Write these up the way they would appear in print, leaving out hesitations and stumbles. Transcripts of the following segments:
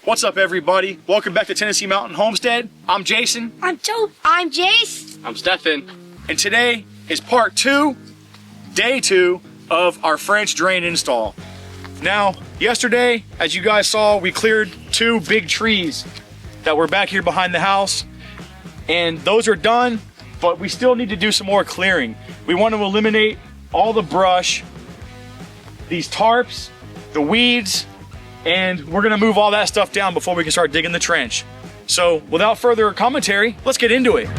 What's up, everybody? Welcome back to Tennessee Mountain Homestead. I'm Jason. I'm Joe. I'm Jace. I'm Stefan. And today is part 2, day 2 of our French drain install. Now, yesterday, as you guys saw, we cleared 2 big trees that were back here behind the house. And those are done, but we still need to do some more clearing. We want to eliminate all the brush, these tarps, the weeds, and we're gonna move all that stuff down before we can start digging the trench. So without further commentary, let's get into it.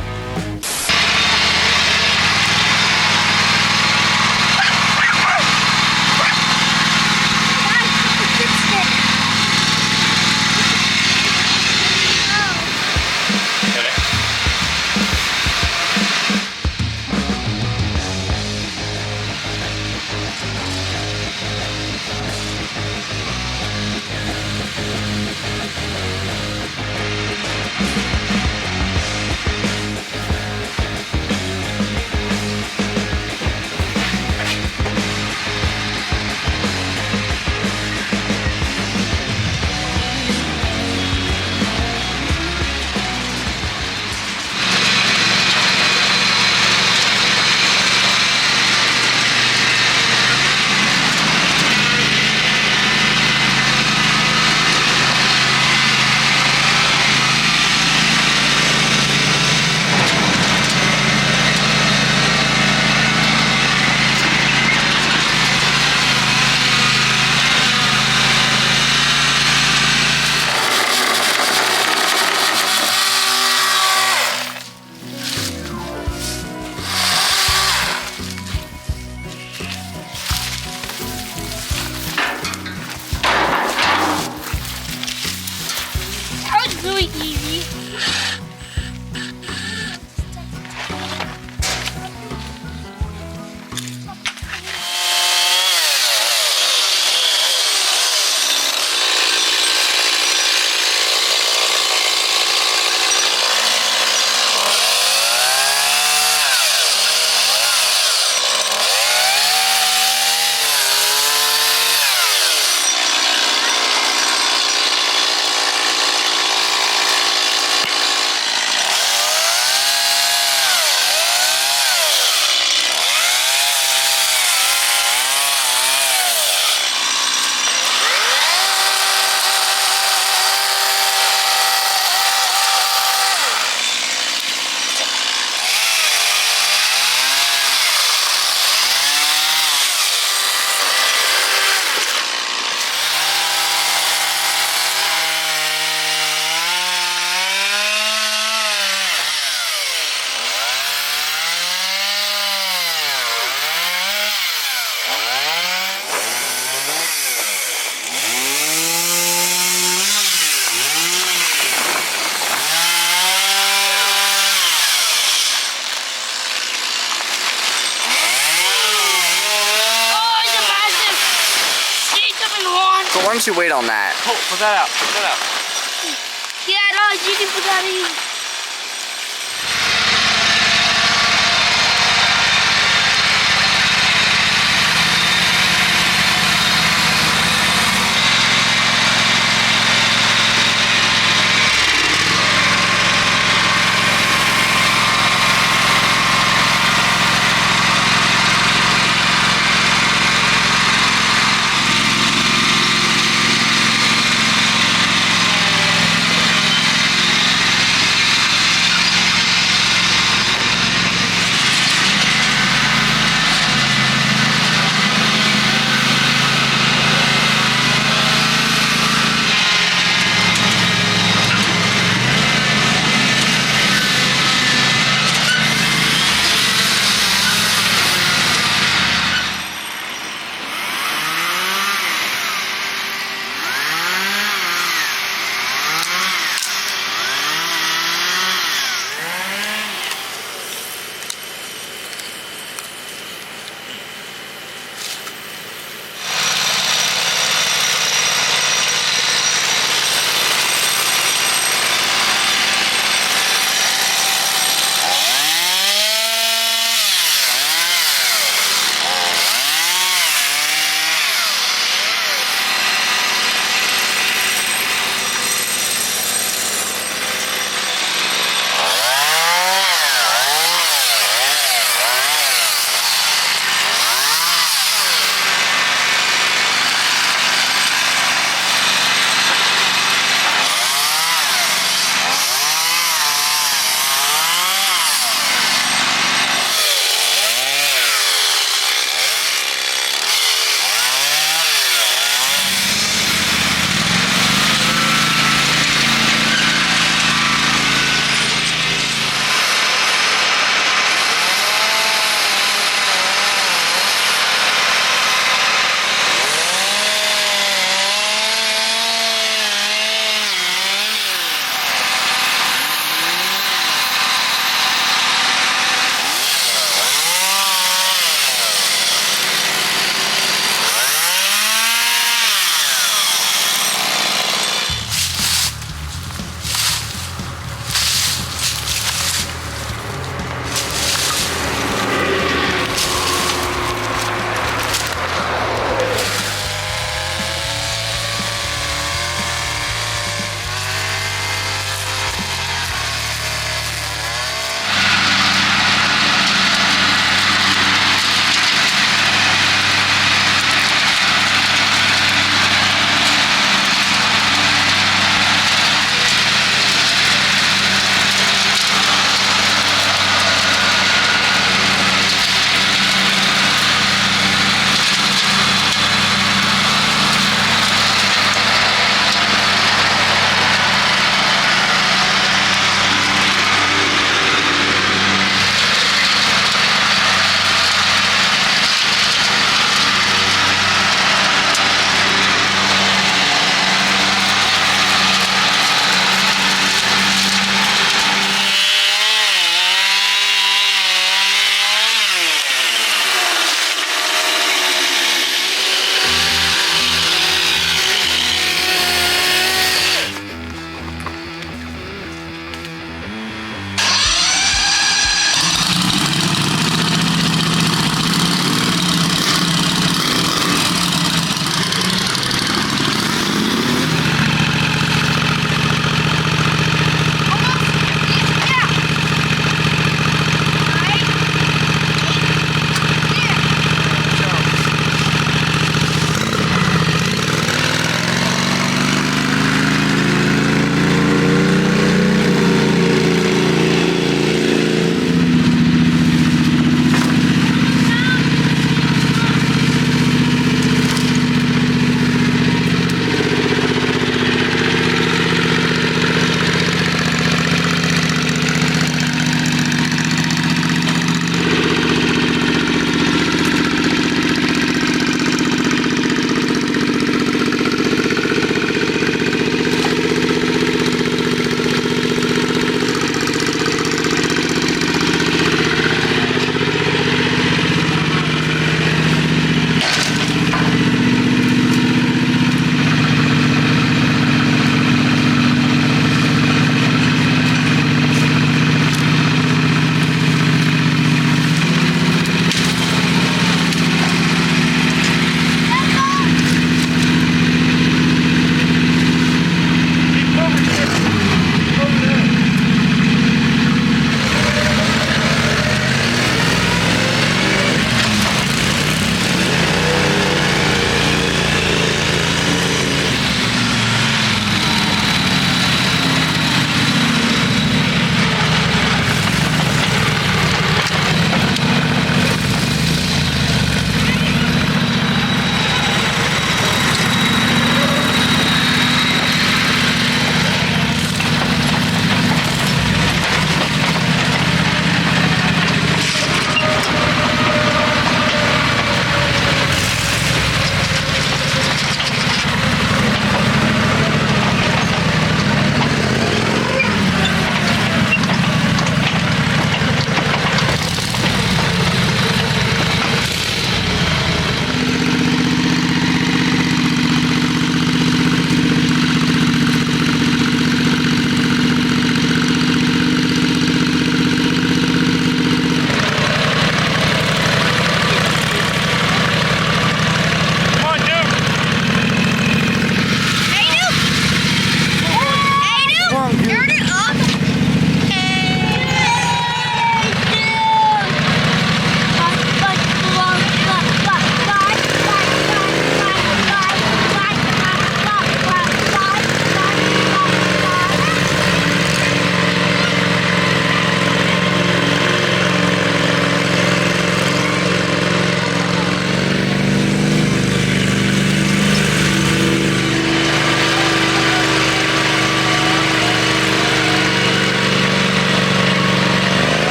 Really easy. So why don't you wait on that? Oh, put that out, put that out. Yeah, no, you can put that in.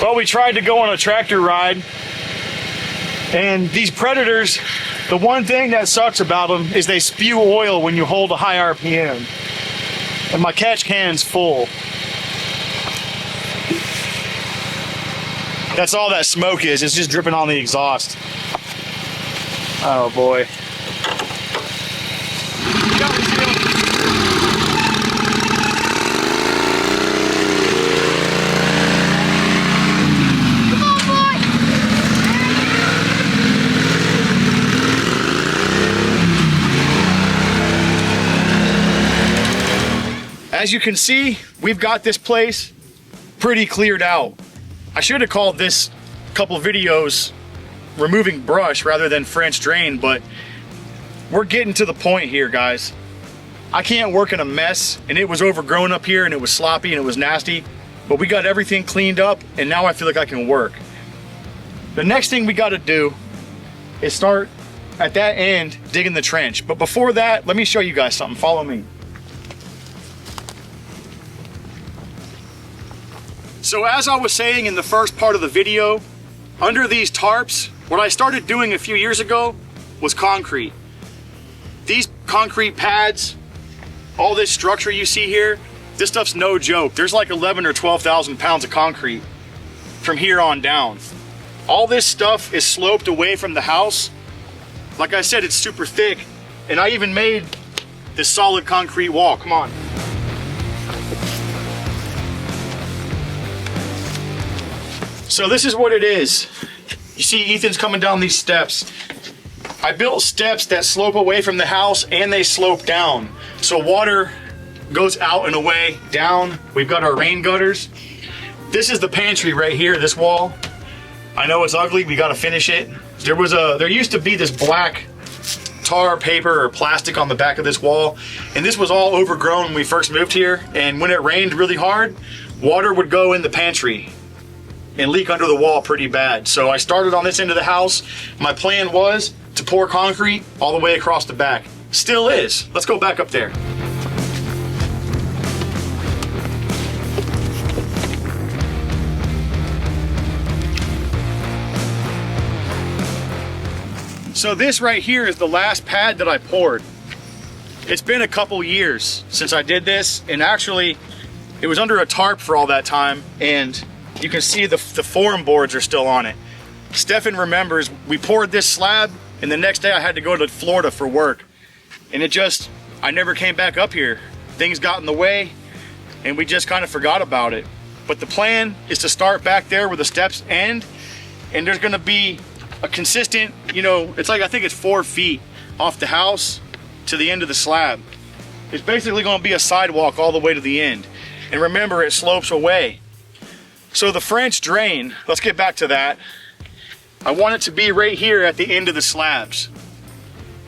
Well, we tried to go on a tractor ride, and these Predators, the one thing that sucks about them is they spew oil when you hold a high RPM. And my catch can's full. That's all that smoke is. It's just dripping on the exhaust. Oh boy. As you can see, we've got this place pretty cleared out. I should have called this couple videos removing brush rather than French drain, but we're getting to the point here, guys. I can't work in a mess, and it was overgrown up here, and it was sloppy, and it was nasty, but we got everything cleaned up, and now I feel like I can work. The next thing we got to do is start at that end digging the trench. But before that, let me show you guys something. Follow me. So as I was saying in the first part of the video, under these tarps, what I started doing a few years ago was concrete. These concrete pads, all this structure you see here, this stuff's no joke. There's like 11 or 12,000 pounds of concrete from here on down. All this stuff is sloped away from the house. Like I said, it's super thick, and I even made this solid concrete wall. Come on. So this is what it is. You see Ethan's coming down these steps. I built steps that slope away from the house and they slope down. So water goes out and away, down. We've got our rain gutters. This is the pantry right here, this wall. I know it's ugly, we gotta finish it. There used to be this black tar paper or plastic on the back of this wall, and this was all overgrown when we first moved here, and when it rained really hard, water would go in the pantry and leak under the wall pretty bad. So I started on this end of the house. My plan was to pour concrete all the way across the back. Still is. Let's go back up there. So this right here is the last pad that I poured. It's been a couple years since I did this, and actually it was under a tarp for all that time, and you can see the form boards are still on it. Stefan remembers we poured this slab, and the next day I had to go to Florida for work. And I never came back up here. Things got in the way, and we just kind of forgot about it. But the plan is to start back there where the steps end, and there's gonna be a consistent, it's like, I think it's 4 feet off the house to the end of the slab. It's basically gonna be a sidewalk all the way to the end. And remember, it slopes away. So the French drain, let's get back to that. I want it to be right here at the end of the slabs.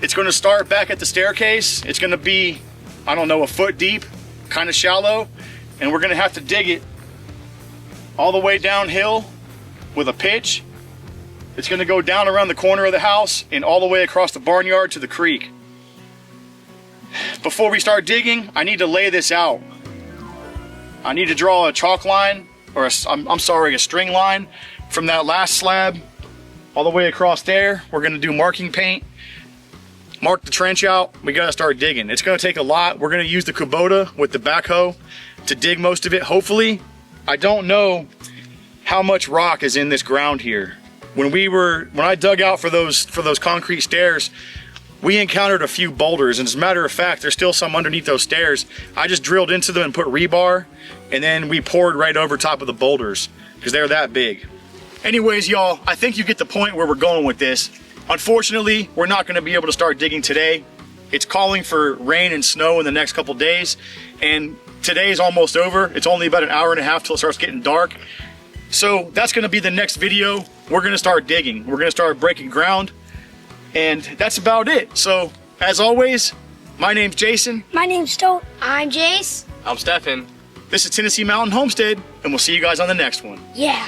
It's gonna start back at the staircase. It's gonna be, I don't know, a foot deep, kind of shallow, and we're gonna have to dig it all the way downhill with a pitch. It's gonna go down around the corner of the house and all the way across the barnyard to the creek. Before we start digging, I need to lay this out. I need to draw a chalk line, or a string line from that last slab all the way across there. We're gonna do marking paint, mark the trench out. We gotta start digging. It's gonna take a lot. We're gonna use the Kubota with the backhoe to dig most of it, hopefully. I don't know how much rock is in this ground here. When I dug out for those concrete stairs, we encountered a few boulders, and as a matter of fact, there's still some underneath those stairs. I just drilled into them and put rebar, and then we poured right over top of the boulders because they're that big. Anyways, y'all, I think you get the point where we're going with this. Unfortunately, we're not gonna be able to start digging today. It's calling for rain and snow in the next couple days, and today's almost over. It's only about an hour and a half till it starts getting dark. So that's gonna be the next video. We're gonna start digging. We're gonna start breaking ground, and that's about it. So, as always, my name's Jason. My name's Stolt. I'm Jace. I'm Stefan. This is Tennessee Mountain Homestead, and we'll see you guys on the next one. Yeah.